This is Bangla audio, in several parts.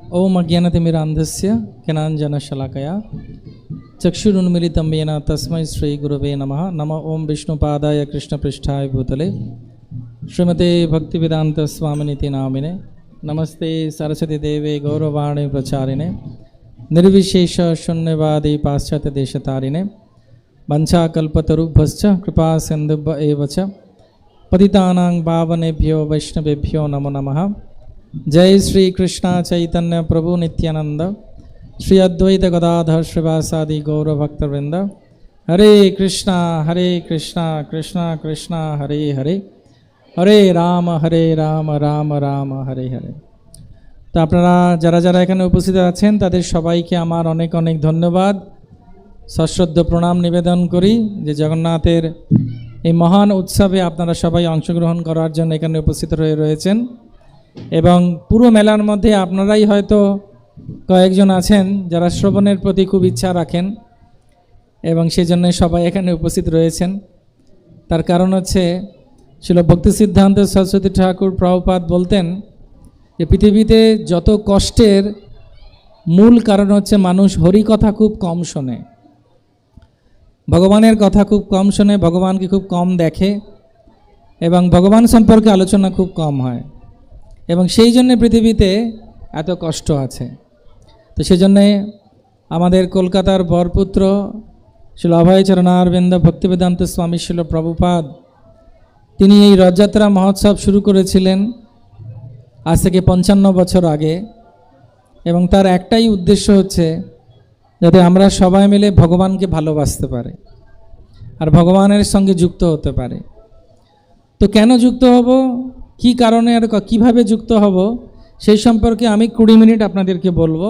ओम अज्ञानतिमिरान्धस्य ज्ञानाञ्जनशलाकया चक्षुरुन्मीलितं येन तस्मै श्रीगुरवे नमः। नमः ओं विष्णुपादाय कृष्णपृष्ठाय भूतले श्रीमते भक्तिवेदान्तस्वामिनिति नामिने। नमस्ते सरस्वती देवे गौरवाणी प्रचारिणे निर्विशेष शून्यवादी पाश्चात्य देशतारिणे वंशाकल्पतरुभ्यश्च कृपा सिन्धुभ्य एव च पतितानां पावनेभ्यो वैष्णवेभ्यो नमो नमः। जय श्री कृष्ण चैतन्य प्रभु नित्यानंद श्री अद्वैत गदाधर श्रीवासादि गौर भक्तवृंद। हरे कृष्णा कृष्णा कृष्णा हरे हरे, हरे राम राम राम हरे हरे। तो আপনারা যারা যারা এখানে উপস্থিত আছেন তাদের সবাইকে আমার অনেক অনেক ধন্যবাদ, সশ্রদ্ধ প্রণাম নিবেদন করি যে জগন্নাথের এই মহান উৎসবে আপনারা সবাই অংশগ্রহণ করার জন্য এখানে উপস্থিত হয়ে রয়েছেন। এবং পুরো মেলার মধ্যে আপনারাই হয়তো কয়েকজন আছেন যারা শ্রবণের প্রতি খুব ইচ্ছা রাখেন এবং সেজন্য সবাই এখানে উপস্থিত রয়েছেন। তার কারণ হচ্ছে ছিল ভক্তি সিদ্ধান্ত সরস্বতী ঠাকুর প্রভুপাদ বলতেন যে পৃথিবীতে যত কষ্টের মূল কারণ হচ্ছে মানুষ হরি কথা খুব কম শোনে, ভগবানের কথা খুব কম শোনে, ভগবানকে খুব কম দেখে এবং ভগবান সম্পর্কে আলোচনা খুব কম হয় এবং সেই জন্যে পৃথিবীতে এত কষ্ট আছে। তো সেজন্যে আমাদের কলকাতার বরপুত্র শিল অভয় চরণারবিন্দ ভক্তিবেদান্ত স্বামী শিল প্রভুপাদ তিনি এই রথযাত্রা মহোৎসব শুরু করেছিলেন আজ থেকে 55 বছর আগে এবং তার একটাই উদ্দেশ্য হচ্ছে যাতে আমরা সবাই মিলে ভগবানকে ভালোবাসতে পারে আর ভগবানের সঙ্গে যুক্ত হতে পারে। তো কেন যুক্ত হব, কি কারণে আর কীভাবে যুক্ত হব সেই সম্পর্কে আমি 20 মিনিট আপনাদেরকে বলবো।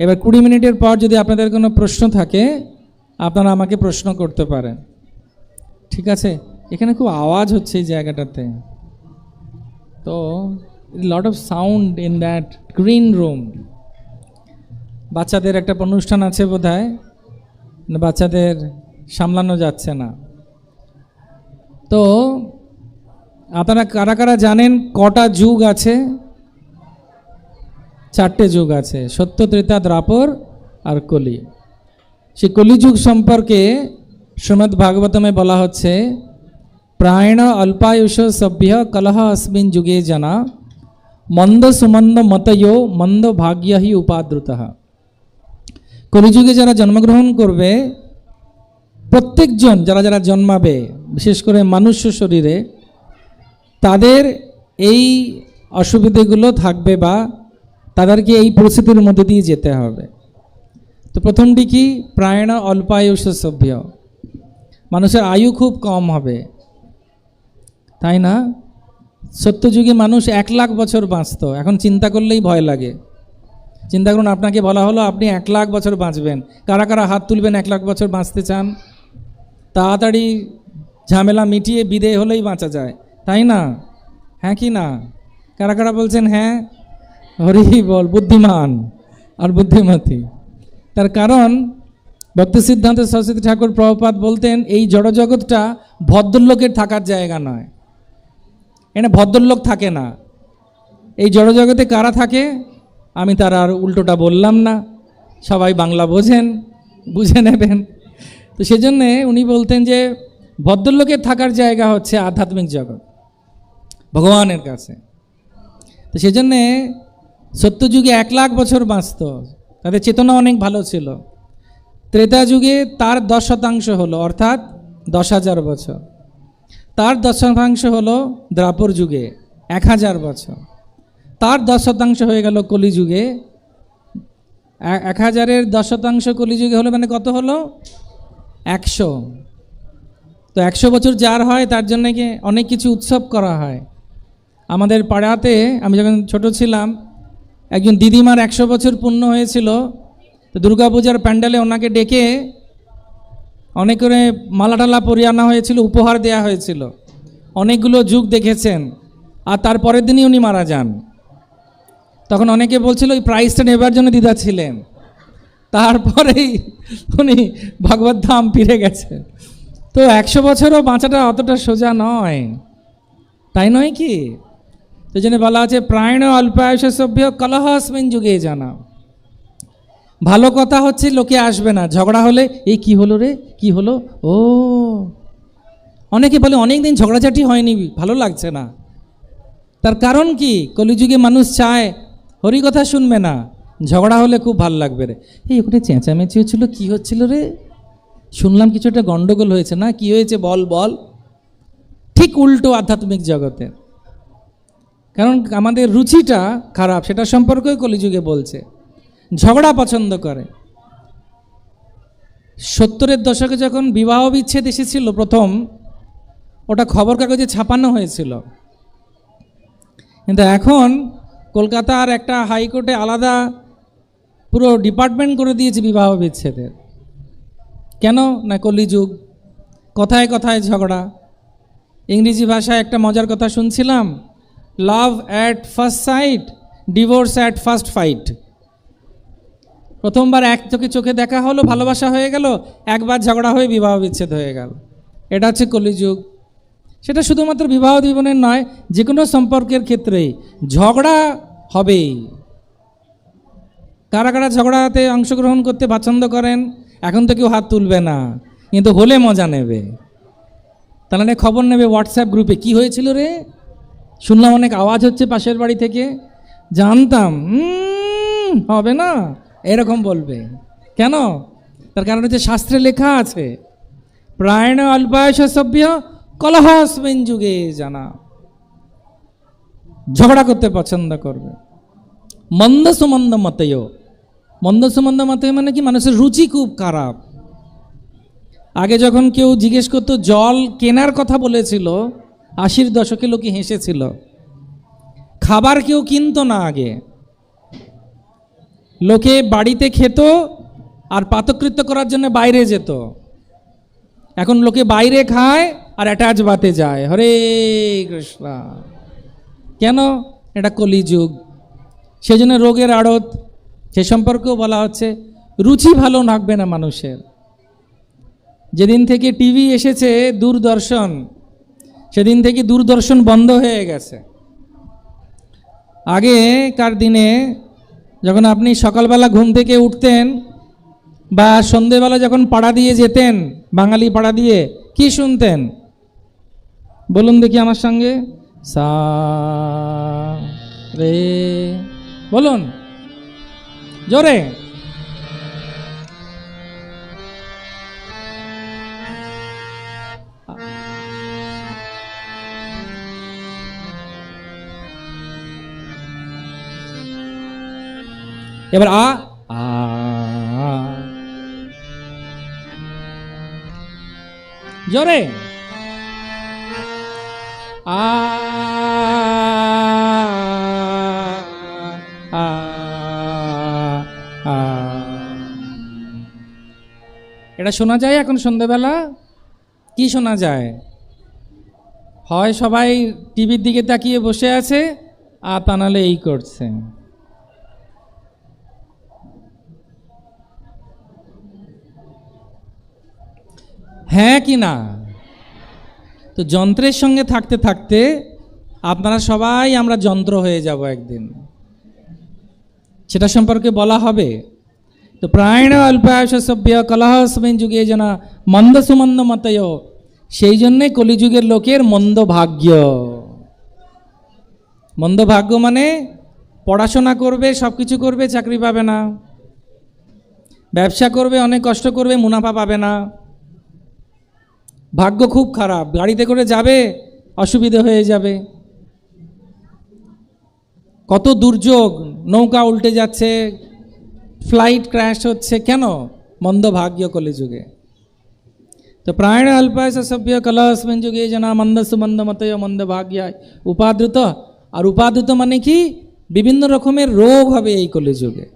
এবার 20 মিনিটের পর যদি আপনাদের কোনো প্রশ্ন থাকে আপনারা আমাকে প্রশ্ন করতে পারেন, ঠিক আছে? এখানে খুব আওয়াজ হচ্ছে এই জায়গাটাতে, তো lot of sound in that green room. বাচ্চাদের একটা অনুষ্ঠান আছে বোধহয়, বাচ্চাদের সামলানো যাচ্ছে না। তো আপনারা কারা কারা জানেন কটা যুগ আছে? 4টে যুগ আছে, সত্য, ত্রেতা, দ্বাপর আর কলি। সেই কলিযুগ সম্পর্কে শ্রীমদ্ ভাগবতমে বলা হচ্ছে প্রায়ণ অল্পায়ুষ সভ্য কলহ अस्मिन् যুগে জানা মন্দ সুমন্দ মতয়ো মন্দ ভাগ্য হি উপাদ্রুত। কলিযুগে যারা জন্মগ্রহণ করবে প্রত্যেকজন যারা যারা জন্মাবে বিশেষ করে মানুষ্য শরীরে তাদের এই অসুবিধেগুলো থাকবে বা তাদেরকে এই পরিস্থিতির মধ্যে দিয়ে যেতে হবে। তো প্রথমটি কি? প্রায়ণ অল্পায়ুষ সভ্য, মানুষের আয়ু খুব কম হবে, তাই না? সত্যযুগে মানুষ 1 লাখ বছর বাঁচত, এখন চিন্তা করলেই ভয় লাগে। চিন্তা করুন, আপনাকে বলা হলো আপনি 1 লাখ বছর বাঁচবেন, কারা কারা হাত তুলবেন 1 লাখ বছর বাঁচতে চান? তাড়াতাড়ি ঝামেলা মিটিয়ে বিদেয় হলেই বাঁচা যায়, তাই না? হ্যাঁ কি না? কারা কারা বলছেন হ্যাঁ? হরি বল, বুদ্ধিমান আর বুদ্ধিমতী। তার কারণ ভক্তি সিদ্ধান্ত সরস্বতী ঠাকুর প্রভুপাদ বলতেন এই জড়জগৎটা ভদ্রলোকের থাকার জায়গা নয়, এখানে ভদ্রলোক থাকে না। এই জড়জগতে কারা থাকে আমি তার আর উল্টোটা বললাম না, সবাই বাংলা বোঝেন, বুঝে নেবেন। তো সেজন্যে উনি বলতেন যে ভদ্রলোকের থাকার জায়গা হচ্ছে আধ্যাত্মিক জগৎ, ভগবানের কাছে। তো সেজন্যে সত্যযুগে 1 লাখ বছর বাঁচত, তাদের চেতনা অনেক ভালো ছিল। ত্রেতা যুগে তার 10% হলো, অর্থাৎ 10,000 বছর। তার 10% হলো দ্বাপর যুগে 1000 বছর। তার 10% হয়ে গেল কলিযুগে। 1000-এর 10% কলিযুগে হলো মানে কত হলো? 100। তো 100 বছর যার হয় তার জন্য কি অনেক কিছু উৎসব করা হয়। আমাদের পাড়াতে আমি যখন ছোট ছিলাম একজন দিদিমার 100 বছর পূর্ণ হয়েছিল, তো দুর্গাপূজার প্যান্ডেলে ওনাকে ডেকে অনেক করে মালা টালা পরিয়ে আনা হয়েছিল, উপহার দেয়া হয়েছিল। অনেকগুলো যুগ দেখেছেন আর তারপরের দিনই উনি মারা যান। তখন অনেকে বলছিল ওই প্রাইজটা নেবার জন্য দিদা ছিলেন, তারপরেই উনি ভগবত ধাম ফিরে গেছেন। তো 100 বছরও বাঁচাটা অতটা সোজা নয়, তাই নয় কি? তো জন্য বলা আছে প্রায়ণ অল্পায়ুষ সভ্য কলহস্মিন যুগে জানা। ভালো কথা হচ্ছে লোকে আসবে না, ঝগড়া হলে এই কি হলো রে, কি হলো, ও অনেকে বলে অনেক দিন ঝগড়াঝাটি হয়নি, ভালো লাগছে না। তার কারণ কি? কলিযুগে মানুষ চায় হরি কথা শুনবে না, ঝগড়া হলে খুব ভালো লাগবে রে, এই ওখানে চেঁচামেচি হচ্ছিল, কি হচ্ছিল রে, শুনলাম কিছু একটা গন্ডগোল হয়েছে, না কি হয়েছে বল বল। ঠিক উল্টো আধ্যাত্মিক জগতে, কারণ আমাদের রুচিটা খারাপ, সেটা সম্পর্কেও কলিযুগে বলছে। ঝগড়া পছন্দ করে। 70-এর দশকে যখন বিবাহ বিচ্ছেদ এসেছিল প্রথম, ওটা খবর কাগজে ছাপানো হয়েছিল, কিন্তু এখন কলকাতার একটা হাইকোর্টে আলাদা পুরো ডিপার্টমেন্ট করে দিয়েছে বিবাহ বিচ্ছেদের। কেন না কলিযুগ, কথায় কথায় ঝগড়া। ইংরেজি ভাষায় একটা মজার কথা শুনছিলাম, love at first sight, divorce at first fight. প্রথমবার এক চোখে চোখে দেখা হলো, ভালোবাসা হয়ে গেল, একবার ঝগড়া হয়ে বিবাহ বিচ্ছেদ হয়ে গেল। এটা হচ্ছে কলিযুগ। সেটা শুধুমাত্র বিবাহ জীবনের নয়, যে কোনো সম্পর্কের ক্ষেত্রেই ঝগড়া হবেই। কারা কারা ঝগড়াতে অংশগ্রহণ করতে পছন্দ করেন? এখন তো কেউ হাত তুলবে না, কিন্তু হলে মজা নেবে। তাহলে খবর নেবে হোয়াটসঅ্যাপ গ্রুপে, কি হয়েছিল রে, শুনলাম অনেক আওয়াজ হচ্ছে পাশের বাড়ি থেকে, জানতাম হবে না, এরকম বলবে। কেন? তার কারণ হচ্ছে শাস্ত্রে লেখা আছে প্রায়ণ অল্পায়ুষ সভ্য কলহস্মিন যুগে জানা। ঝগড়া করতে পছন্দ করবে। মন্দ সুমন্দ মতেয়, মন্দ সুমন্দ মতেয় মানে কি? মানুষের রুচি খুব খারাপ। আগে যখন কেউ জিজ্ঞেস করতো জল কেনার কথা বলেছিল, 80-র দশকে লোকে হেসেছিল। খাবার কেউ কিনতো না আগে, লোকে বাড়িতে খেত আর পাতকৃত্য করার জন্য বাইরে যেত। এখন লোকে বাইরে খায় আর অ্যাটাচ বাতে যায়। হরে কৃষ্ণ। কেন? এটা কলিযুগ, সেজন্য রোগের আড়ত। সে সম্পর্কেও বলা হচ্ছে রুচি ভালো লাগবে না মানুষের। যেদিন থেকে টিভি এসেছে দূরদর্শন, সেদিন থেকে দূরদর্শন বন্ধ হয়ে গেছে। আগেকার দিনে যখন আপনি সকালবেলা ঘুম থেকে উঠতেন বা সন্ধেবেলা যখন পাড়া দিয়ে যেতেন, বাঙালি পাড়া দিয়ে, কি শুনতেন বলুন দেখি আমার সঙ্গে? সা রে, বলুন জোরে। এবার আ আ, জোরে আ আ আ। এটা শোনা যায় এখন সন্ধ্যাবেলা? কি শোনা যায়? হয় সবাই টিভির দিকে তাকিয়ে বসে আছে, আর তা নাহলে এই করছে। হ্যাঁ কি না? তো যন্ত্রের সঙ্গে থাকতে থাকতে আপনারা সবাই আমরা যন্ত্র হয়ে যাব একদিন, সেটা সম্পর্কে বলা হবে। তো প্রায়ণ অল্পায়ুষ সভ্য কলহস্মিন যুগে জানা মন্দ সুমন্দ মতয়। সেই জন্যে কলিযুগের লোকের মন্দ ভাগ্য। মন্দ ভাগ্য মানে পড়াশোনা করবে, সব কিছু করবে, চাকরি পাবে না। ব্যবসা করবে, অনেক কষ্ট করবে, মুনাফা পাবে না। ভাগ্য খুব খারাপ। গাড়িতে করে যাবে, অসুবিধে হয়ে যাবে। কত দুর্যোগ, নৌকা উল্টে যাচ্ছে, ফ্লাইট ক্র্যাশ হচ্ছে, কেন? মন্দ ভাগ্য কলিযুগে। তো প্রায়ণ অল্পায়ুষ সভ্য কলহস্মিন যুগে জানা মন্দ সুমন্দ মতয় মন্দ ভাগ্যায় উপাদৃত। আর উপাদৃত মানে কি? বিভিন্ন রকমের রোগ হবে এই কলিযুগে।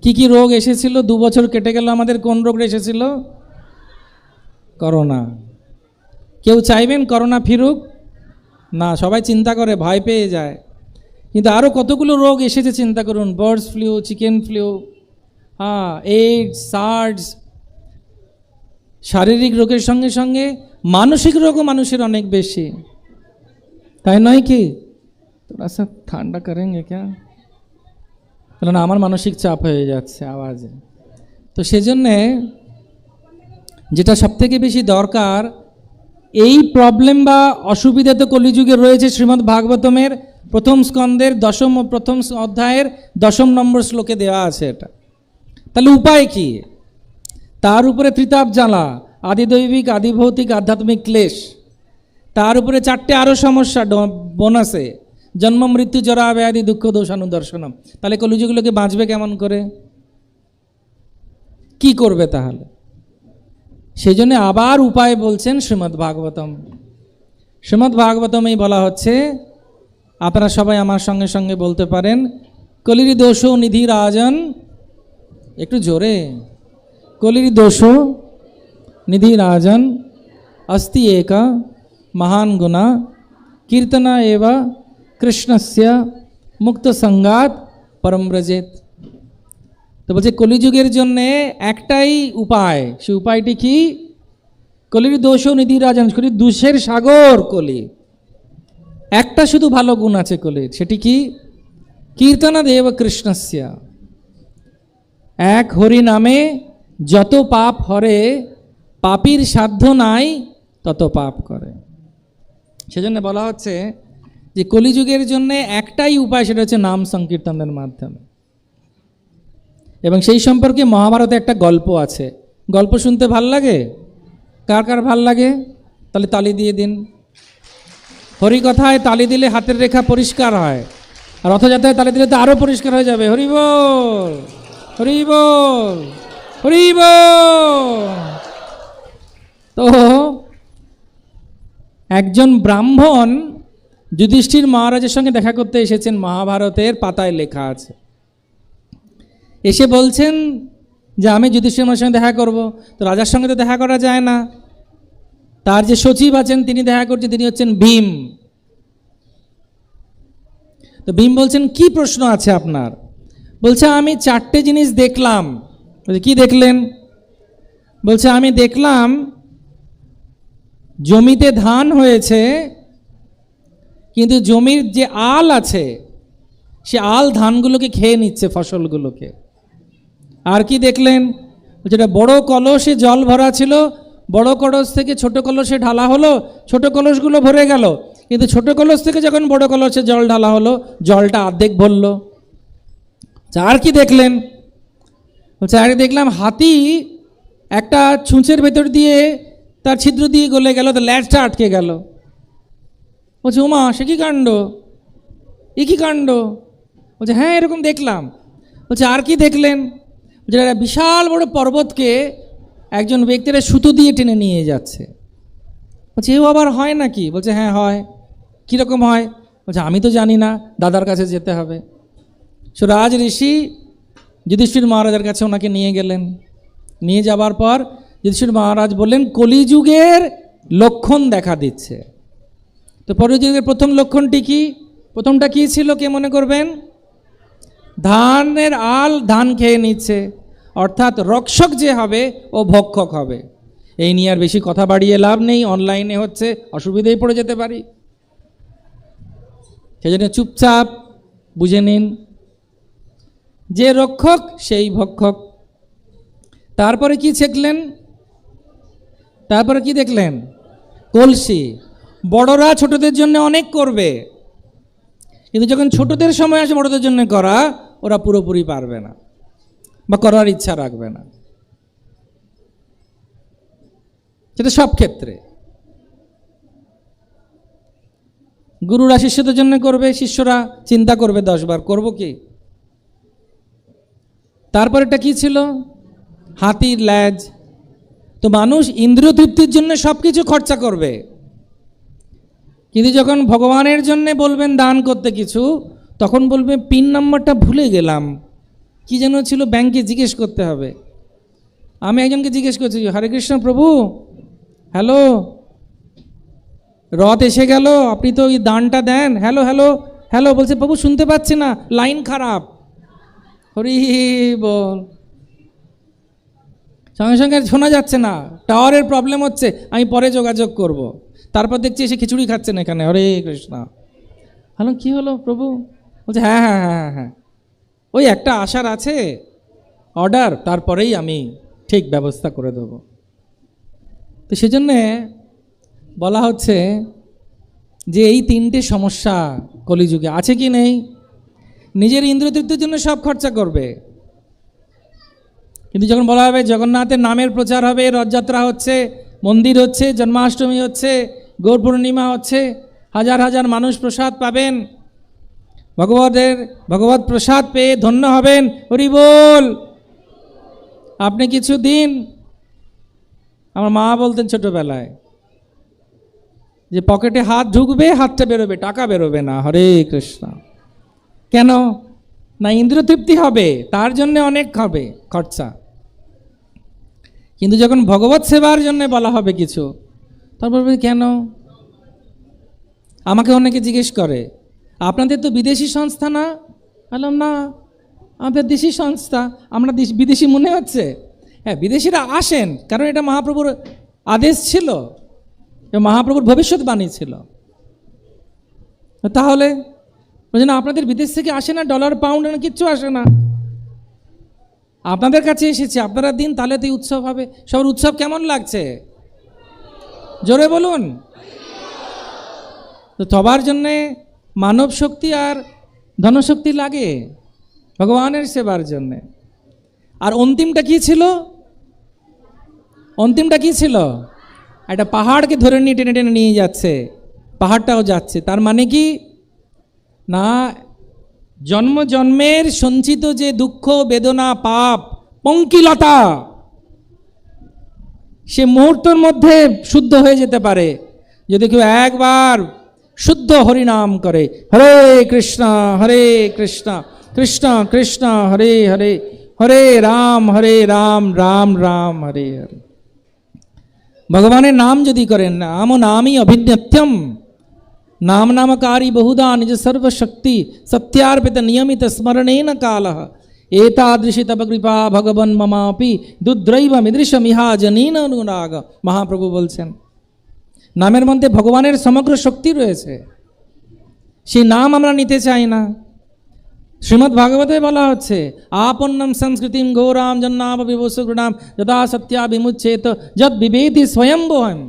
কি কি রোগ এসেছিল? 2 বছর কেটে গেল, আমাদের কোন রোগ এসেছিল? করোনা। কেউ চাইবেন করোনা ফিরুক না, সবাই চিন্তা করে, ভয় পেয়ে যায়। কিন্তু আরও কতগুলো রোগ এসেছে চিন্তা করুন। Birds flu, chicken flu, AIDS, SARS. শারীরিক রোগের সঙ্গে সঙ্গে মানসিক রোগও মানুষের অনেক বেশি। তাই নয় কি? তোরা সব ঠান্ডা করেঙ্গে ক্যা? কারণ আমার মানসিক চাপ হয়ে যাচ্ছে আওয়াজে। তো সেজন্যে যেটা সবথেকে বেশি দরকার, এই প্রবলেম বা অসুবিধা তো কলিযুগে রয়েছে। শ্রীমদ্ ভাগবতমের প্রথম স্কন্ধের প্রথম অধ্যায়ের 10 নম্বর শ্লোকে দেওয়া আছে এটা। তাহলে উপায় কি? তার উপরে ত্রিতাপ জ্বালা, আদিদৈবিক আদিভৌতিক আধ্যাত্মিক ক্লেশ, তার উপরে 4টে আরও সমস্যা বোনাসে, জন্ম মৃত্যু জরা ব্যাধি দুঃখ দোষানুদর্শনম। তাহলে কলিযুগগুলোকে বাঁচবে কেমন করে? কি করবে তাহলে? সেই জন্য আবার উপায় বলছেন শ্রীমদ্ ভাগবতম। শ্রীমদ্ ভাগবতমেই বলা হচ্ছে, আপনারা সবাই আমার সঙ্গে সঙ্গে বলতে পারেন, কলির দোষ নিধি রাজন, একটু জোরে, কলির দোষ নিধি রাজন अस्ति एका महान गुना कीर्तना एवा কৃষ্ণস্য মুক্ত সঙ্গাত পরম ব্রজেত। তো বলছে কলিযুগের জন্যে একটাই উপায়। সে উপায়টি কি? কলির দোষ নিধি রাজন, কলির দোষের সাগর কলি। একটা শুধু ভালো গুণ আছে কলির, সেটি কি? কীর্তনা দেব কৃষ্ণস্য, এক হরি নামে যত পাপ হরে, পাপীর সাধ্য নাই তত পাপ করে। সেজন্য বলা হচ্ছে যে কলিযুগের জন্য একটাই উপায়, সেটা হচ্ছে নাম সংকীর্তনের মাধ্যমে। এবং সেই সম্পর্কে মহাভারতে একটা গল্প আছে। গল্প শুনতে ভাল লাগে? কার কার ভাল লাগে? তাহলে তালি দিয়ে দিন। হরিকথায় তালি দিলে হাতের রেখা পরিষ্কার হয়, আর রথযাত্রায় তালি দিলে তো আরও পরিষ্কার হয়ে যাবে। হরি বল, হরি বল, হরি বল। তো একজন ব্রাহ্মণ যুধিষ্ঠির মহারাজের সঙ্গে দেখা করতে এসেছেন, মহাভারতের পাতায় লেখা আছে। এসে বলছেন যে আমি যুধিষ্ঠির মহারাজের সঙ্গে দেখা করব। তো রাজার সঙ্গে তো দেখা করা যায় না, তার যে সচিব আছেন তিনি দেখা করছেন, তিনি হচ্ছেন ভীম। তো ভীম বলছেন, কি প্রশ্ন আছে আপনার? বলছে আমি 4টে জিনিস দেখলাম। বলছে কি দেখলেন? বলছে আমি দেখলাম জমিতে ধান হয়েছে, কিন্তু জমির যে আল আছে সে আল ধানগুলোকে খেয়ে নিচ্ছে, ফসলগুলোকে। আর কি দেখলেন? যেটা বড় কলসে জল ভরা ছিল, বড় কলস থেকে ছোট কলসে ঢালা হলো, ছোট কলসগুলো ভরে গেল, কিন্তু ছোট কলস থেকে যখন বড় কলসে জল ঢালা হলো, জলটা অর্ধেক ভরল। আর কি দেখলেন? বলছে আর দেখলাম হাতি একটা ছুঁচের ভেতর দিয়ে তার ছিদ্র দিয়ে গলে গেল, তো ল্যাজটা আটকে গেল। বলছে ওমা, সে কি কাণ্ড, এ কি কাণ্ড? বলছে হ্যাঁ এরকম দেখলাম। বলছে আর কি দেখলেন? যে একটা বিশাল বড় পর্বতকে একজন ব্যক্তিরা সুতো দিয়ে টেনে নিয়ে যাচ্ছে। বলছে এও আবার হয় নাকি? বলছে হ্যাঁ হয়। কীরকম হয়? বলছে আমি তো জানি না, দাদার কাছে যেতে হবে। সো রাজ ঋষি যুধিষ্ঠির মহারাজের কাছে ওনাকে নিয়ে গেলেন। নিয়ে যাবার পর যুধিষ্ঠির মহারাজ বললেন, কলিযুগের লক্ষণ দেখা দিচ্ছে। তো কলিযুগের প্রথম লক্ষণটি কি? প্রথমটা কি ছিল, কে মনে করবেন? ধানের আল ধান খেয়ে নিচ্ছে, অর্থাৎ রক্ষক যে হবে ও ভক্ষক হবে। এই নিয়ে আর বেশি কথা বাড়িয়ে লাভ নেই, অনলাইনে হচ্ছে, অসুবিধায় পড়ে যেতে পারি। সেজন্য চুপচাপ বুঝে নিন, যে রক্ষক সেই ভক্ষক। তারপরে কি দেখলেন? তারপরে কি দেখলেন? কলসি। বড়রা ছোটদের জন্য অনেক করবে, কিন্তু যখন ছোটদের সময় আসে বড়দের জন্য করা, ওরা পুরোপুরি পারবে না বা করার ইচ্ছা রাখবে না। সেটা সব ক্ষেত্রে। গুরুরা শিষ্যদের জন্য করবে, শিষ্যরা চিন্তা করবে 10 বার করব কি। তারপরেটা কি ছিল? হাতির ল্যাজ। তো মানুষ ইন্দ্রিয় তৃপ্তির জন্য সব কিছু খরচা করবে, কিন্তু যখন ভগবানের জন্য বলবেন দান করতে কিছু, তখন বলবে পিন নাম্বারটা ভুলে গেলাম, কি যেন ছিল, ব্যাংকে জিজ্ঞেস করতে হবে। আমি একজনকে জিজ্ঞেস করছি, হরে কৃষ্ণ প্রভু, হ্যালো, রথ এসে গেল, আপনি তো ওই দানটা দেন, হ্যালো হ্যালো হ্যালো। বলছে প্রভু শুনতে পাচ্ছি না, লাইন খারাপ। হরি বল। সঙ্গে সঙ্গে শোনা যাচ্ছে না, টাওয়ারের প্রবলেম হচ্ছে, আমি পরে যোগাযোগ করব। তারপর দেখছি এসে খিচুড়ি খাচ্ছেন এখানে, হরে কৃষ্ণ। হ্যালো, কি হলো প্রভু? বলছে হ্যাঁ হ্যাঁ হ্যাঁ হ্যাঁ, ওই একটা আশার আছে অর্ডার, তারপরেই আমি ঠিক ব্যবস্থা করে দেবো। তো সেজন্যে বলা হচ্ছে যে এই তিনটে সমস্যা কলিযুগে আছে কি নেই? নিজের ইন্দ্রিয়তৃপ্তির জন্য সব খরচা করবে, কিন্তু যখন বলা হবে জগন্নাথের নামের প্রচার হবে, রথযাত্রা হচ্ছে, মন্দির হচ্ছে, জন্মাষ্টমী হচ্ছে, গৌর পূর্ণিমা হচ্ছে, হাজার হাজার মানুষ প্রসাদ পাবেন, ভগবত প্রসাদ পেয়ে ধন্য হবেন, হরি বল। আপনি কিছু দিন, আমার মা বলতেন ছোটবেলায় যে পকেটে হাত ঢুকবে, হাতটা বেরোবে, টাকা বেরোবে না, হরে কৃষ্ণ। কেন না? ইন্দ্রিয় তৃপ্তি হবে, তার জন্য অনেক হবে খরচা। কিন্তু যখন ভগবত সেবার জন্য বলা হবে কিছু, তারপর কেন? আমাকে অনেকে জিজ্ঞেস করে আপনাদের তো বিদেশি সংস্থা না? বললাম না, আমাদের দেশি সংস্থা, আমরা বিদেশি মনে হচ্ছে? হ্যাঁ, বিদেশিরা আসেন কারণ এটা মহাপ্রভুর আদেশ ছিল, মহাপ্রভুর ভবিষ্যৎবাণী ছিল। তাহলে বলছে না, আপনাদের বিদেশ থেকে আসে না, ডলার পাউন্ড না কিচ্ছু আসে না, আপনাদের কাছে এসেছে, আপনারা দিন, তাহলে তো উৎসব হবে। সবার উৎসব কেমন লাগছে? জোরে বলুন। তো সবার জন্যে মানব শক্তি আর ধনশক্তি লাগে ভগবানের সেবার জন্যে। আর অন্তিমটা কি ছিল? অন্তিমটা কি ছিল? একটা পাহাড়কে ধরে নিয়ে টেনে টেনে নিয়ে যাচ্ছে, পাহাড়টাও যাচ্ছে। তার মানে কি না, জন্ম জন্মের সঞ্চিত যে দুঃখ, বেদনা, পাপ, পঙ্কিলতা, সে মুহূর্তের মধ্যে শুদ্ধ হয়ে যেতে পারে যদি কেউ একবার শুদ্ধ হরিনাম করে, হরে কৃষ্ণ কৃষ্ণ কৃষ্ণ হরে হরে, হরে রাম রাম রাম হরে হরে। ভগবানের নাম যদি করেন, নাম নামই অভিন্যত্যম, নাম নামকারী বহুধা নিজ সর্বশক্তি সত্যার্পিত নিয়মিত স্মরণেন কালঃ एतादृशी तब कृपा भगवन ममापि दुद्रैव मिदृशमिहा जनीन अनुराग। মহাপ্রভু বলছেন নামের মধ্যে ভগবানের সমগ্র শক্তি রয়েছে, সেই নাম আমরা নিতে চাই না। শ্রীমদ্ ভাগবতে বলা হচ্ছে আপন্নম সংস্কৃতিম গৌরাম জন্নাম বিভূষুগ্রাম যদা সত্যা বিমুচ্ছেত যদ বিবেদি স্বয়ম্ভুয়ম।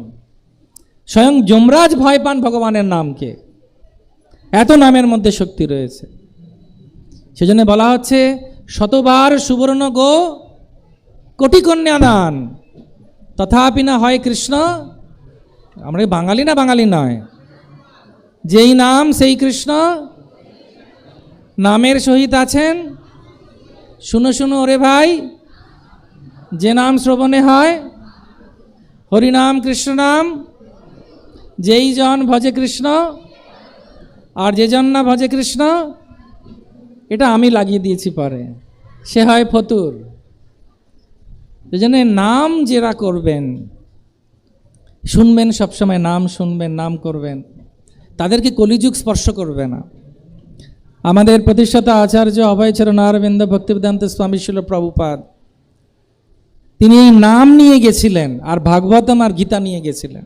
স্বয়ং যমরাজ ভয় পান ভগবানের নামকে, এত নামের মধ্যে শক্তি রয়েছে। সেজন্য বলা হচ্ছে শতবার সুবর্ণ গো কোটি কন্যা দান, তথাপি না হয় কৃষ্ণ। আমরা বাঙালি না, বাঙালি নয়, যেই নাম সেই কৃষ্ণ। নামের সহিত আছেন, শুনো শুনো ওরে ভাই, যে নাম শ্রবণে হয় হরিনাম কৃষ্ণ নাম, যেই জন ভজে কৃষ্ণ আর যে জন না ভজে কৃষ্ণ, এটা আমি লাগিয়ে দিয়েছি পরে, সে হয় ফতুর। এই জন্য নাম যারা করবেন, শুনবেন, সবসময় নাম শুনবেন, নাম করবেন, তাদেরকে কলিযুগ স্পর্শ করবে না। আমাদের প্রতিষ্ঠাতা আচার্য অভয়চরণ অরবিন্দ ভক্তিবেদান্ত স্বামী শিল প্রভুপাদ, তিনি এই নাম নিয়ে গেছিলেন আর ভাগবতম আর গীতা নিয়ে গেছিলেন,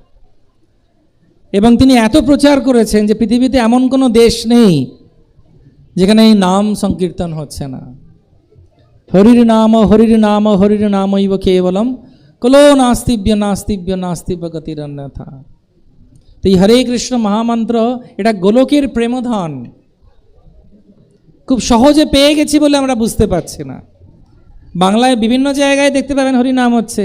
এবং তিনি এত প্রচার করেছেন যে পৃথিবীতে এমন কোনো দেশ নেই যেখানে এই নাম সংকীর্তন হচ্ছে না। হরির নাম হরির নাম হরির নামৈব কেবলম কলো নাস্তিব্য নাস্তিব্য নাস্তিব্য গতিরন্যথা। তো এই হরে কৃষ্ণ মহামন্ত্র, এটা গোলকের প্রেমধন, খুব সহজে পেয়ে গেছি বলে আমরা বুঝতে পারছি না। বাংলায় বিভিন্ন জায়গায় দেখতে পাবেন হরিনাম হচ্ছে,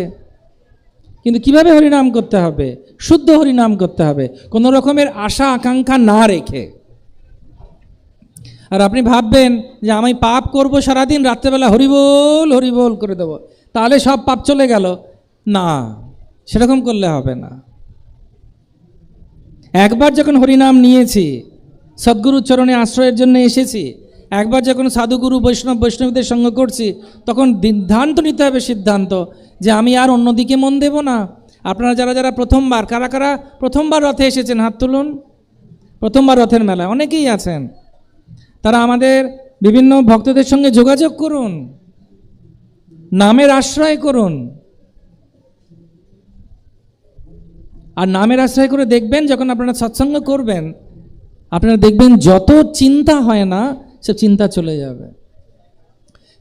কিন্তু কিভাবে হরিনাম করতে হবে? শুদ্ধ হরিনাম করতে হবে, কোনো রকমের আশা আকাঙ্ক্ষা না রেখে। আর আপনি ভাববেন যে আমি পাপ করব সারাদিন, রাত্রেবেলা হরিবোল হরিবোল করে দেবো, তাহলে সব পাপ চলে গেল। না, সেরকম করলে হবে না। একবার যখন হরিনাম নিয়েছি, সদ্গুরুর চরণে আশ্রয়ের জন্য এসেছি, একবার যখন সাধুগুরু বৈষ্ণবীদের সঙ্গ করছি, তখন সিদ্ধান্ত নিতে হবে, সিদ্ধান্ত যে আমি আর অন্যদিকে মন দেব না। আপনারা যারা যারা প্রথমবার, কারা কারা প্রথমবার রথে এসেছেন হাত তুলুন। প্রথমবার রথের মেলায় অনেকেই আছেন, তারা আমাদের বিভিন্ন ভক্তদের সঙ্গে যোগাযোগ করুন, নামের আশ্রয় করুন। আর নামের আশ্রয় করে দেখবেন, যখন আপনারা সৎসঙ্গ করবেন আপনারা দেখবেন যত চিন্তা হয় না সব চিন্তা চলে যাবে।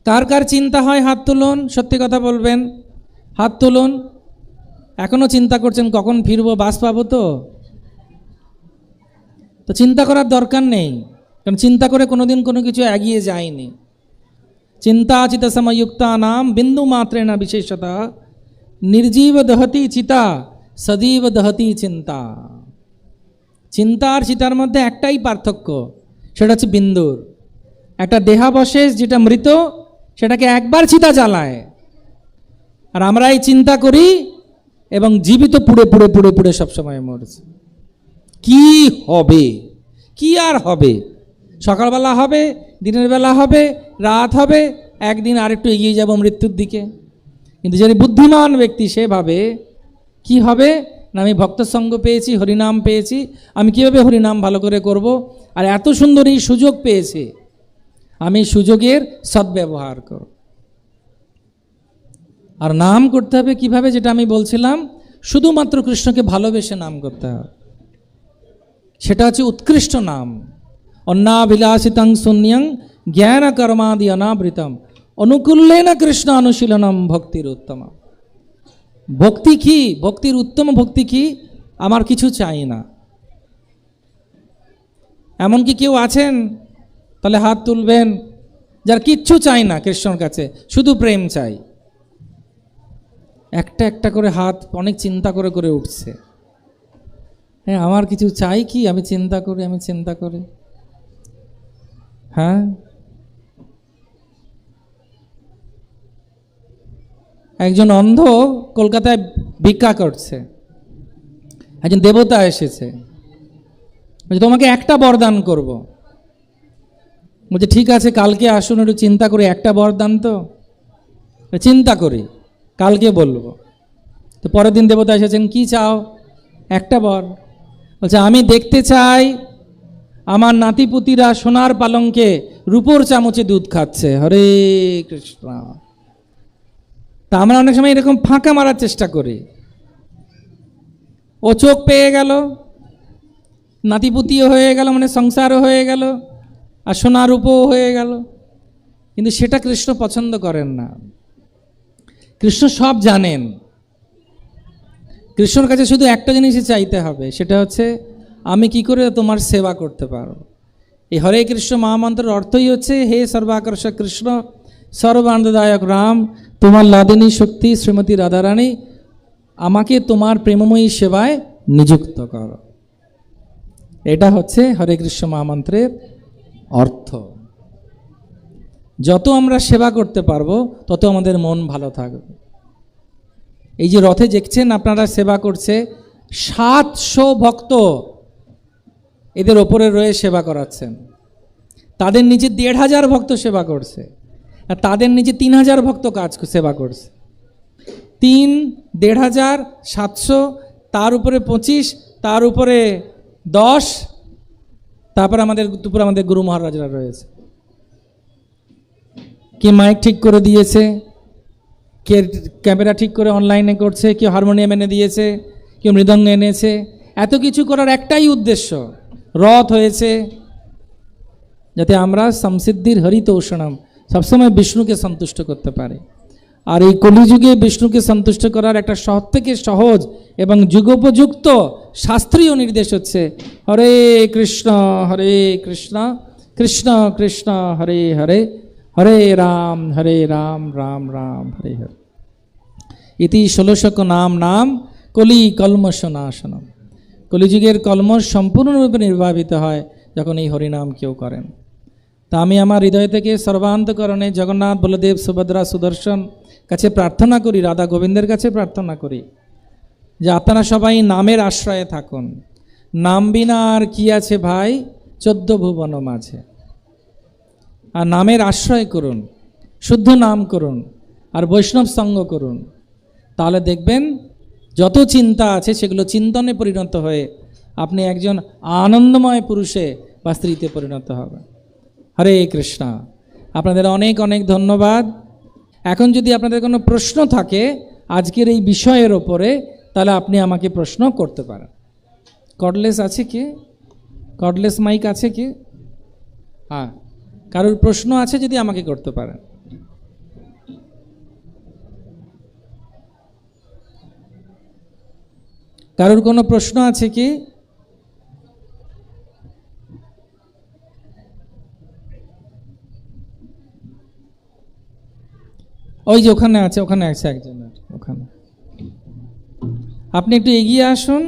কার কার চিন্তা হয় হাত তুলুন, সত্যি কথা বলবেন, হাত তুলুন। এখনো চিন্তা করছেন কখন ফিরবো, বাস পাবো? তো চিন্তা করার দরকার নেই, কারণ চিন্তা করে কোনোদিন কোনো কিছু এগিয়ে যায়নি। চিন্তাচিত সমযুক্তা নাম বিন্দু মাত্রে না বিশেষতা, নির্জীব দহতি চিতা সজীব দহতি চিন্তা। চিন্তা আর চিতার মধ্যে একটাই পার্থক্য, সেটা হচ্ছে বিন্দুর। একটা দেহাবশেষ যেটা মৃত, সেটাকে একবার চিতা জ্বালায়, আর আমরা এই চিন্তা করি এবং জীবিত পুড়ে পুড়ে পুড়ে পুড়ে সবসময় মরছে। কি হবে, কি আর হবে? সকালবেলা হবে, দিনের বেলা হবে, রাত হবে, একদিন আরেকটু এগিয়ে যাব মৃত্যুর দিকে। কিন্তু যিনি বুদ্ধিমান ব্যক্তি সে ভাবে কি হবে না, আমি ভক্ত সঙ্গ পেয়েছি, হরিনাম পেয়েছি, আমি কীভাবে হরিনাম ভালো করে করব, আর এত সুন্দর এই সুযোগ পেয়েছি, আমি সুযোগের সদ্ব্যবহার করব। আর নাম করতে হবে কিভাবে, যেটা আমি বলছিলাম, শুধুমাত্র কৃষ্ণকে ভালোবেসে নাম করতে হবে। সেটা হচ্ছে উৎকৃষ্ট নাম। অন্নাভিলাষিতং শূন্যং জ্ঞান কর্মাদি অনাবৃতম অনুকূল্যেন কৃষ্ণ অনুশীলনম ভক্তির উত্তম। ভক্তি কি? ভক্তির উত্তম ভক্তি কি? আমার কিছু চাই না। এমন কি কেউ আছেন? তাহলে হাত তুলবেন যার কিচ্ছু চাই না কৃষ্ণর কাছে, শুধু প্রেম চাই। একটা একটা করে হাত অনেক চিন্তা করে করে উঠছে। হ্যাঁ, আমার কিছু চাই কি? আমি চিন্তা করি। হ্যাঁ, একজন অন্ধ কলকাতায় ভিক্ষা করছে, একজন দেবতা এসেছে, বলছে তোমাকে একটা বরদান করব। বলছে ঠিক আছে, কালকে আসুন, একটু চিন্তা করি, একটা বরদান তো চিন্তা করি, কালকে বলবো। তো পরের দিন দেবতা এসেছেন, কি চাও? একটা বর। বলছে আমি দেখতে চাই আমার নাতিপুতিরা সোনার পালঙ্কে রূপোর চামচে দুধ খাচ্ছে। হরে কৃষ্ণ। তা আমরা অনেক সময় এরকম ফাঁকা মারার চেষ্টা করি। ও চোখ পেয়ে গেল, নাতিপুতিও হয়ে গেল, মানে সংসারও হয়ে গেল, আর সোনার রূপও হয়ে গেল। কিন্তু সেটা কৃষ্ণ পছন্দ করেন না। কৃষ্ণ সব জানেন। কৃষ্ণর কাছে শুধু একটা জিনিসই চাইতে হবে, সেটা হচ্ছে আমি কি করে তোমার সেবা করতে পারো। এই হরে কৃষ্ণ মহামন্ত্রের অর্থই হচ্ছে হে সর্বাকর্ষক কৃষ্ণ, সর্বানন্দদায়ক রাম, তোমার লাদিনী শক্তি শ্রীমতী রাধারানী, আমাকে তোমার প্রেমময়ী সেবায় নিযুক্ত করো। এটা হচ্ছে হরে কৃষ্ণ মহামন্ত্রের অর্থ। যত আমরা সেবা করতে পারবো তত আমাদের মন ভালো থাকবে। এই যে রথে দেখছেন আপনারা সেবা করছে, 700 ভক্ত এদের ওপরে রয়ে সেবা করাচ্ছেন। তাদের নিচে 1500 ভক্ত সেবা করছে, আর তাদের নিচে 3000 ভক্ত কাজ সেবা করছে। 3, 1500, 700, তার উপরে 25, তার উপরে 10, তারপর আমাদের গুরু মহারাজরা রয়েছে। কে মাইক ঠিক করে দিয়েছে, কে ক্যামেরা ঠিক করে অনলাইনে করছে, কেউ হারমোনিয়াম এনে দিয়েছে, কেউ মৃদঙ্গ এনেছে। এত কিছু করার একটাই উদ্দেশ্য, রথ হয়েছে যাতে আমরা সমসিদ্ধির হরিতোষণম সবসময় বিষ্ণুকে সন্তুষ্ট করতে পারি। আর এই কলিযুগে বিষ্ণুকে সন্তুষ্ট করার একটা সবথেকে সহজ এবং যুগোপযুক্ত শাস্ত্রীয় নির্দেশ হচ্ছে হরে কৃষ্ণ কৃষ্ণ কৃষ্ণ হরে হরে, হরে রাম রাম রাম হরে হরে। ইতি 16 নাম কলি কলমশ নাশনম। কলিযুগের কলমশ সম্পূর্ণরূপে নির্বাপিত হয় যখন এই হরিনাম কেউ করেন। তা আমি আমার হৃদয় থেকে সর্বান্তকরণে জগন্নাথ, বলদেব, সুভদ্রা, সুদর্শন কাছে প্রার্থনা করি, রাধা গোবিন্দের কাছে প্রার্থনা করি যে আপনারা সবাই নামের আশ্রয়ে থাকুন। নাম বিনা আর কি আছে ভাই 14 ভুবন মাঝে। আর নামের আশ্রয় করুন, শুদ্ধ নাম করুন, আর বৈষ্ণব সঙ্গ করুন। তাহলে দেখবেন যত চিন্তা আছে সেগুলো চিন্তনে পরিণত হয়ে আপনি একজন আনন্দময় পুরুষে বা স্ত্রীতে পরিণত হবেন। হরে কৃষ্ণ। আপনাদের অনেক অনেক ধন্যবাদ। এখন যদি আপনাদের কোনো প্রশ্ন থাকে আজকের এই বিষয়ের ওপরে, তাহলে আপনি আমাকে প্রশ্ন করতে পারেন। কর্ডলেস আছে কি? কর্ডলেস মাইক আছে কি? হ্যাঁ, কারোর প্রশ্ন আছে যদি আমাকে করতে পারেন। কারোর কোনো প্রশ্ন আছে কি? ওই যে ওখানে আছে, ওখানে আছে একজনের ওখানে। আপনি একটু এগিয়ে আসুন।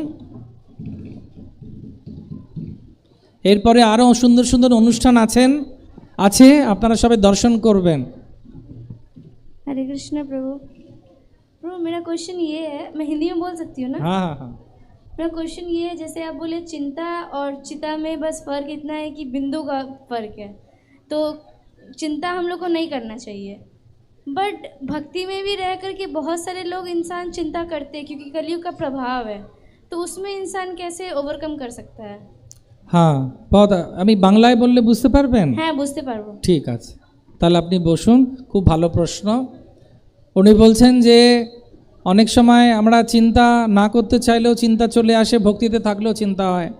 এরপরে আরও সুন্দর সুন্দর অনুষ্ঠান আছে, আপনারা সবাই দর্শন করবেন। हरे कृष्ण प्रभु। प्रभु मेरा क्वेश्चन ये है, मैं हिंदी में बोल सकती हूँ ना? हाँ हाँ हाँ। मेरा क्वेश्चन ये है, जैसे आप बोले चिंता और चिता में बस फ़र्क इतना है कि बिंदु का फ़र्क है, तो चिंता हम लोग को नहीं करना चाहिए, बट भक्ति में भी रह कर के बहुत सारे लोग इंसान चिंता करते हैं क्योंकि कलयुग का प्रभाव है, तो उसमें इंसान कैसे ओवरकम कर सकता है? হ্যাঁ, बहुत। আমি বাংলায় বললে বুঝতে পারবেন? হ্যাঁ, বুঝতে পারবো। ঠিক আছে, তাহলে আপনি বসুন। খুব ভালো প্রশ্ন। উনি বলছেন যে অনেক সময় আমরা চিন্তা না করতে চাইলেও চিন্তা চলে আসে, ভক্তিতে থাকলেও চিন্তা হয়।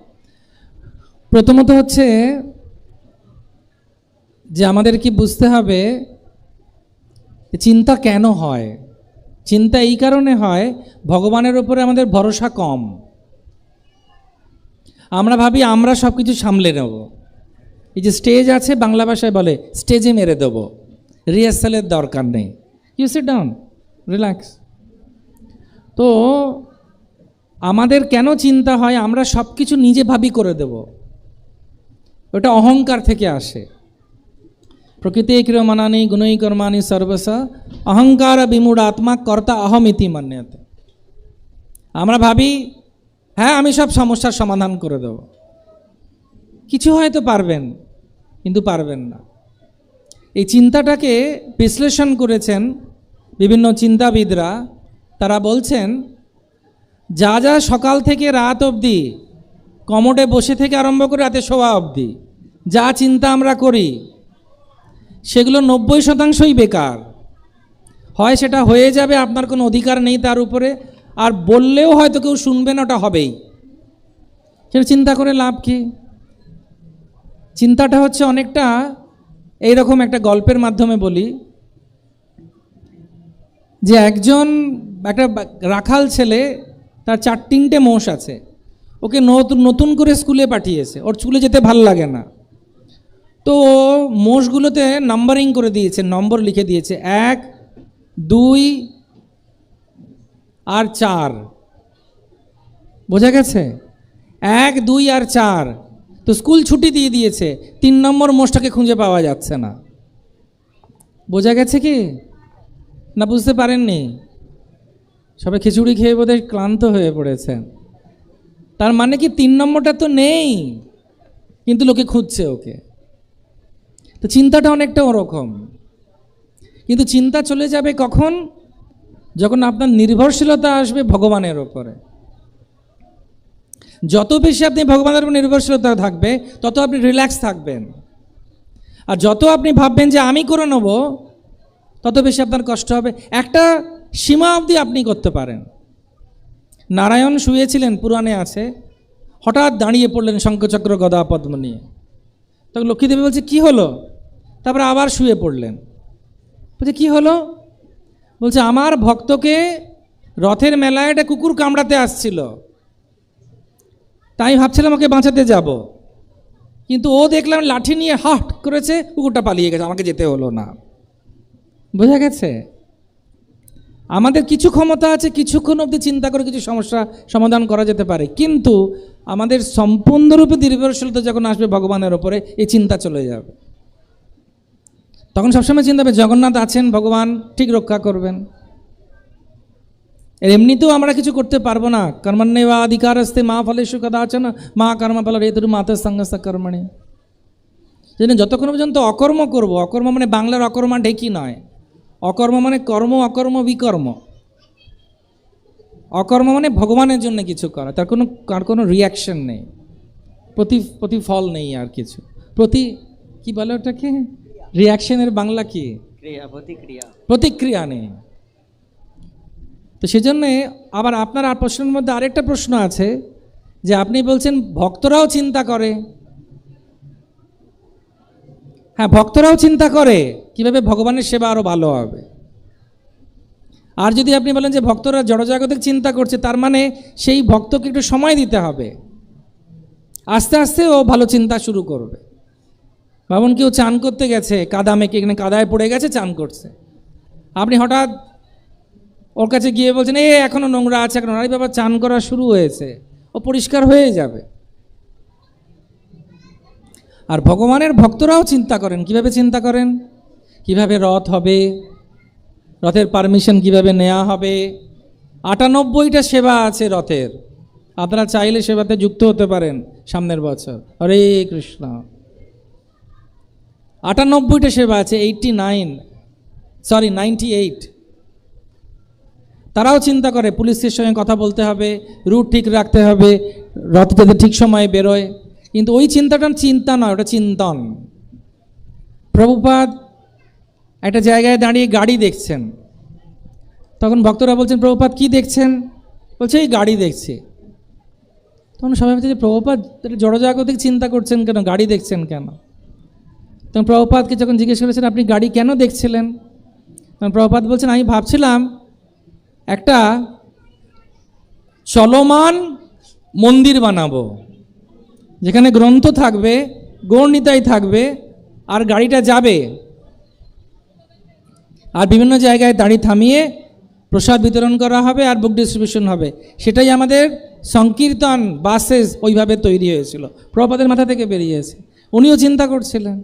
প্রথমত হচ্ছে যে আমাদের কি বুঝতে হবে চিন্তা কেন হয়। চিন্তা এই কারণে হয়, ভগবানের উপরে আমাদের ভরসা কম। আমরা ভাবি আমরা সব কিছু সামলে নেব। এই যে স্টেজ আছে, বাংলা ভাষায় বলে স্টেজে মেরে দেবো, রিহার্সালের দরকার নেই। You sit down, relax. তো আমাদের কেন চিন্তা হয়, আমরা সব কিছু নিজে ভাবি করে দেব, ওটা অহংকার থেকে আসে। প্রকৃতি ক্রিয়মানানি গুণই কর্মাণি সর্বস অহংকার বিমূঢ় আত্মা কর্তা অহমিতি মান্যতে। আমরা ভাবি হ্যাঁ আমি সব সমস্যার সমাধান করে দেব। কিছু হয়তো পারবেন, কিন্তু পারবেন না। এই চিন্তাটাকে বিশ্লেষণ করেছেন বিভিন্ন চিন্তাবিদরা। তারা বলছেন যা যা সকাল থেকে রাত অবধি কমোডে বসে থেকে আরম্ভ করে রাতে শোয়া অবধি যা চিন্তা আমরা করি, সেগুলো 90%ই বেকার। হয় সেটা হয়ে যাবে, আপনার কোনো অধিকার নেই তার উপরে, আর বললেও হয়তো কেউ শুনবে না, ওটা হবেই। সেটা চিন্তা করে লাভ কি? চিন্তাটা হচ্ছে অনেকটা এইরকম, একটা গল্পের মাধ্যমে বলি যে একটা রাখাল ছেলে, তার 4-3টে মোষ আছে। ওকে নতুন করে স্কুলে পাঠিয়েছে, ওর স্কুলে যেতে ভাল লাগে না। তো মোষগুলোতে নাম্বারিং করে দিয়েছে, নম্বর লিখে দিয়েছে 1, 2 আর 4। বোঝা গেছে? 1, 2 আর 4। তো স্কুল ছুটি দিয়ে দিয়েছে, 3 নম্বর মোষটাকে খুঁজে পাওয়া যাচ্ছে না। বোঝা গেছে কি না? বুঝতে পারেননি? সবাই খিচুড়ি খেয়ে বোধহয় ক্লান্ত হয়ে পড়েছেন। তার মানে কি 3 নম্বরটা তো নেই, কিন্তু লোকে খুঁজছে ওকে। তো চিন্তাটা অনেকটা ওরকম। কিন্তু চিন্তা চলে যাবে কখন? যখন আপনার নির্ভরশীলতা আসবে ভগবানের ওপরে। যত বেশি আপনি ভগবানের উপর নির্ভরশীলতা থাকবে, তত আপনি রিল্যাক্স থাকবেন। আর যত আপনি ভাববেন যে আমি করে নেব, তত বেশি আপনার কষ্ট হবে। একটা সীমা অবধি আপনি করতে পারেন। নারায়ণ শুয়েছিলেন, পুরাণে আছে, হঠাৎ দাঁড়িয়ে পড়লেন শঙ্খচক্র গদা পদ্ম নিয়ে। তখন লক্ষ্মীদেবী বলছে কি হলো? তারপরে আবার শুয়ে পড়লেন। বলছে কি হলো? বলছে আমার ভক্তকে রথের মেলায় একটা কুকুর কামড়াতে আসছিল, তাই ভাবছিলাম ওকে বাঁচাতে যাব, কিন্তু ও দেখলাম লাঠি নিয়ে হাট করেছে, কুকুরটা পালিয়ে গেছে, আমাকে যেতে হলো না। বোঝা গেছে? আমাদের কিছু ক্ষমতা আছে, কিছুক্ষণ অবধি চিন্তা করে কিছু সমস্যা সমাধান করা যেতে পারে, কিন্তু আমাদের সম্পূর্ণরূপে নির্ভরশীলতা যখন আসবে ভগবানের ওপরে, এই চিন্তা চলে যাবে। তখন সবসময় চিন্তা হবে জগন্নাথ আছেন, ভগবান ঠিক রক্ষা করবেন। এমনিতেও আমরা কিছু করতে পারবো না। কর্মণ্যেবা অধিকারস্তে মা ফলেষু কদাচন মা কর্মফল হেতুর মাতা সঙ্গস্ত কর্মণি। যেন যতক্ষণ পর্যন্ত অকর্ম করব, অকর্ম মানে বাংলার অকর্মা ঢেকি নয়, অকর্ম মানে কর্ম অকর্ম বিকর্ম। অকর্ম মানে ভগবানের জন্য কিছু করা, তার কোনো রিয়াকশন নেই, প্রতিফল নেই, আর কিছু কি বলে ওটাকে, রিয়াকশনের বাংলা কি? প্রতিক্রিয়া নেই। তো সেজন্যে আবার আপনার আর প্রশ্নের মধ্যে আরেকটা প্রশ্ন আছে যে আপনি বলছেন ভক্তরাও চিন্তা করে। হ্যাঁ, ভক্তরাও চিন্তা করে কিভাবে ভগবানের সেবা আরও ভালো হবে। আর যদি আপনি বলেন যে ভক্তরা জড়জাগতিক চিন্তা করছে, তার মানে সেই ভক্তকে একটু সময় দিতে হবে, আস্তে আস্তে ও ভালো চিন্তা শুরু করবে। ভাবুন কেউ চান করতে গেছে, কাদা মেখে এখানে কাদায় পড়ে গেছে, চান করছে, আপনি হঠাৎ ওর কাছে গিয়ে বলছেন এখনো নোংরা আছে, এখন আরে বাবা চান করা শুরু হয়েছে, ও পরিষ্কার হয়ে যাবে। আর ভগবানের ভক্তরাও চিন্তা করেন। কিভাবে চিন্তা করেন? কিভাবে রথ হবে, রথের পারমিশন কিভাবে নেওয়া হবে। 98টা সেবা আছে রথের, আপনারা চাইলে সেবাতে যুক্ত হতে পারেন সামনের বছর। হরে কৃষ্ণ। 98টা সেবা আছে, 98। তারাও চিন্তা করে পুলিশের সঙ্গে কথা বলতে হবে, রুট ঠিক রাখতে হবে, রথ যাতে ঠিক সময়ে বেরোয়। কিন্তু ওই চিন্তাটা চিন্তা নয়, ওটা চিন্তন। প্রভুপাদ একটা জায়গায় দাঁড়িয়ে গাড়ি দেখছেন, তখন ভক্তরা বলছেন প্রভুপাদ কি দেখছেন? বলছে এই গাড়ি দেখছি। তখন সবাই বলছে যে প্রভুপাদ জড়জাগতিক চিন্তা করছেন কেন, গাড়ি দেখছেন কেন? তখন প্রভুপাদকে যখন জিজ্ঞেস করেছেন আপনি গাড়ি কেন দেখছিলেন, তখন প্রভুপাদ বলছেন আমি ভাবছিলাম একটা চলমান মন্দির বানাবো, যেখানে গ্রন্থ থাকবে, গৌরনিতাই থাকবে, আর গাড়িটা যাবে, আর বিভিন্ন জায়গায় দাঁড়ি থামিয়ে প্রসাদ বিতরণ করা হবে আর বুক ডিস্ট্রিবিউশন হবে। সেটাই আমাদের সংকীর্তন বাসেস ওইভাবে তৈরি হয়েছিল, প্রভুপাদের মাথা থেকে বেরিয়েছে। উনিও চিন্তা করছিলেন।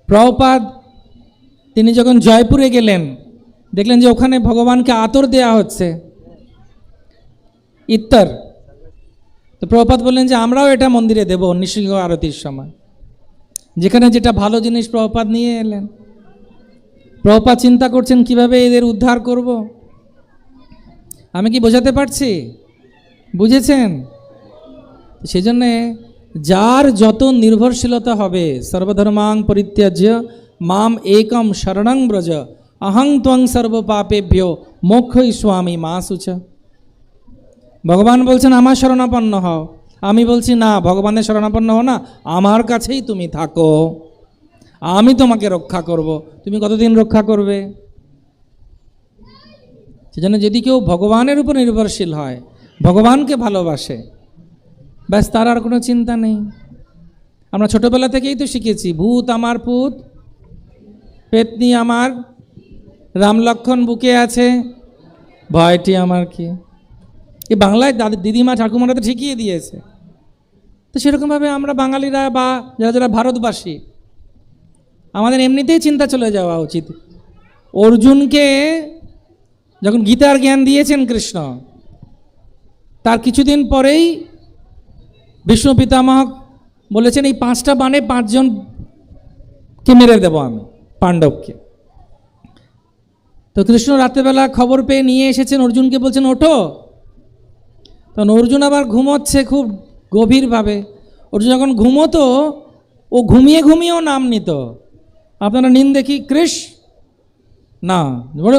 প্রভুপাদ তিনি যখন জয়পুরে গেলেন, দেখলেন যে ওখানে ভগবানকে আতর দেয়া হচ্ছে, ইত্তর। তো প্রভুপাদ বললেন যে আমরাও এটা মন্দিরে দেব নৃসিংহ আরতির সময়। যেখানে যেটা ভালো জিনিস প্রভুপাদ নিয়ে এলেন। প্রভুপাদ চিন্তা করছেন কিভাবে এদের উদ্ধার করব। আমি কি বোঝাতে পারছি? বুঝেছেন? সেজন্যে যার যত নির্ভরশীলতা হবে, সর্বধর্মাং পরিত্যাজ্য মাম একম শরণং ব্রজ অহং ত্বং সর্বপাপেভ্যো মোক্ষয়িষ্যামি মা শুচ। ভগবান বলছেন আমার শরণাপন্ন হও, আমি বলছি না, ভগবানের শরণাপন্ন হও না, আমার কাছেই তুমি থাকো, আমি তোমাকে রক্ষা করব। তুমি কতদিন রক্ষা করবে? সেজন্য যদি কেউ ভগবানের উপর নির্ভরশীল হয়, ভগবানকে ভালোবাসে, ব্যাস তার আর কোনো চিন্তা নেই। আমরা ছোটবেলা থেকেই তো শিখেছি, ভূত আমার পুত, পেতনি আমার, রাম লক্ষ্মণ বুকে আছে, ভয়টি আমার কি। এই বাংলায় দিদিমা ঠাকুমারা তো শিখিয়ে দিয়েছে। তো সেরকমভাবে আমরা বাঙালিরা বা যারা যারা ভারতবাসী, আমাদের এমনিতেই চিন্তা চলে যাওয়া উচিত। অর্জুনকে যখন গীতার জ্ঞান দিয়েছেন কৃষ্ণ, তার কিছুদিন পরেই বিষ্ণু পিতামহ বলেছেন এই 5টা বাণে 5 জনকে মেরে দেব আমি, পাণ্ডবকে। তো কৃষ্ণ রাত্রেবেলা খবর পেয়ে নিয়ে এসেছেন, অর্জুনকে বলছেন ওঠো। তখন অর্জুন আবার ঘুমোচ্ছে খুব গভীরভাবে। অর্জুন যখন ঘুমোতো, ও ঘুমিয়ে ঘুমিয়েও নাম নিত। আপনারা নিন দেখি, কৃষ না, বড়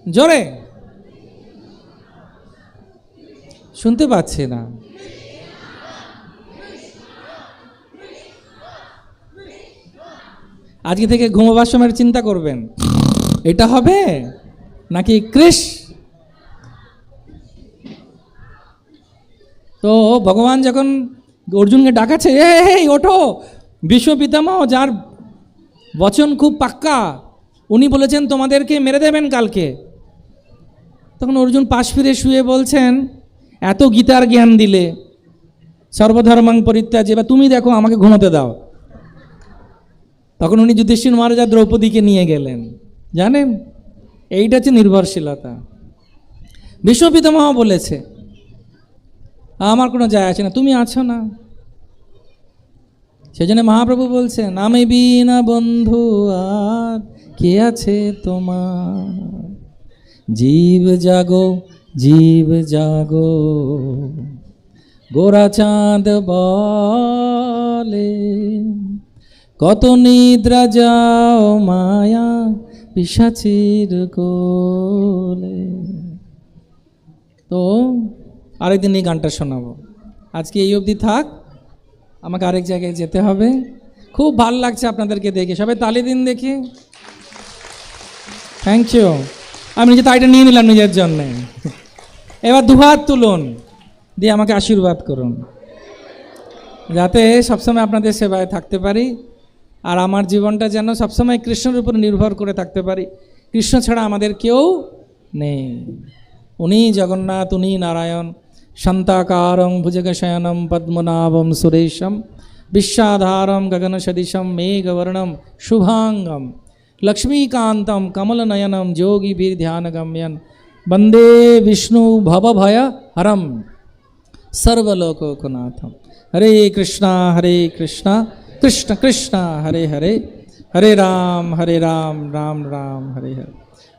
জোরে শুনতে পাচ্ছি না। আজকে থেকে ঘুমোবার সময় চিন্তা করবেন এটা হবে নাকি কৃষ। তো ভগবান যখন অর্জুনকে ডাকাচ্ছে, এই ওঠো, ভীষ্ম পিতামহ যার বচন খুব পাক্কা, উনি বলেছেন তোমাদেরকে মেরে দেবেন কালকে। তখন অর্জুন পাশ ফিরে শুয়ে বলছেন এত গীতার জ্ঞান দিলে, সর্বধর্মাং পরিত্যাজ্য, এবার তুমি দেখো আমাকে ঘুমোতে দাও। তখন উনি যুধিষ্ঠির মহারাজ দ্রৌপদীকে নিয়ে গেলেন। জানেন, এইটা হচ্ছে নির্ভরশীলতা। ভীষ্ম পিতামহ বলেছে আমার কোনো যায় আসে না, তুমি আছো না। সেজন্য মহাপ্রভু বলছেন আমি বিনা বন্ধু আর কে আছে তোমার, জীব জাগো জীব জাগো গোরা চাঁদ বলে কত নিদ্রা যাও মায়া পিশাচির কোলে। তো আরেকদিন এই গানটা শোনাবো, আজকে এই অবধি থাক, আমাকে আরেক জায়গায় যেতে হবে। খুব ভালো লাগছে আপনাদেরকে দেখে, সবাই তালি দিন দেখি। Thank you. আমি নিজে তাইটা নিয়ে নিলাম নিজের জন্যে। এবার দুহাত তুলুন, দিয়ে আমাকে আশীর্বাদ করুন, যাতে সবসময় আপনাদের সেবায় থাকতে পারি, আর আমার জীবনটা যেন সবসময় কৃষ্ণের উপর নির্ভর করে থাকতে পারি। কৃষ্ণ ছাড়া আমাদের কেউ নেই। উনি জগন্নাথ, উনি নারায়ণ। শান্তাকারং ভুজগশয়নম পদ্মনাভম সুরেশম বিশ্বাধারম গগন সদিশম মেঘবর্ণম শুভাঙ্গম লক্ষ্মীকান্তম কমলনয়নম যোগীবীর ধ্যানগম্যন বন্দে বিষ্ণু ভবভয় হরম সর্বলোকনাথম। হরে কৃষ্ণা কৃষ্ণ কৃষ্ণ হরে হরে, হরে রাম রাম রাম হরে হরে।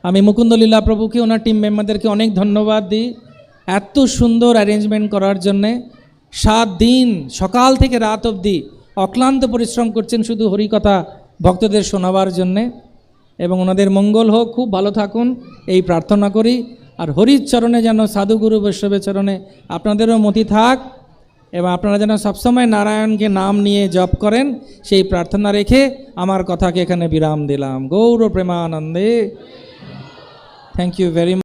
আমি মুকুন্দ লীলা প্রভুকে, ওনার টিম মেম্বারদেরকে অনেক ধন্যবাদ দিই এত সুন্দর অ্যারেঞ্জমেন্ট করার জন্যে। 7 দিন সকাল থেকে রাত অবধি অক্লান্ত পরিশ্রম করছেন শুধু হরিকথা ভক্তদের শোনাবার জন্যে, এবং ওনাদের মঙ্গল হোক, খুব ভালো থাকুন এই প্রার্থনা করি। আর হরির চরণে যেন, সাধুগুরু বৈষ্ণবের চরণে আপনাদেরও মতি থাক, এবং আপনারা যেন সবসময় নারায়ণকে নাম নিয়ে জপ করেন, সেই প্রার্থনা রেখে আমার কথাকে এখানে বিরাম দিলাম। গৌর প্রেমানন্দে। Thank you very much.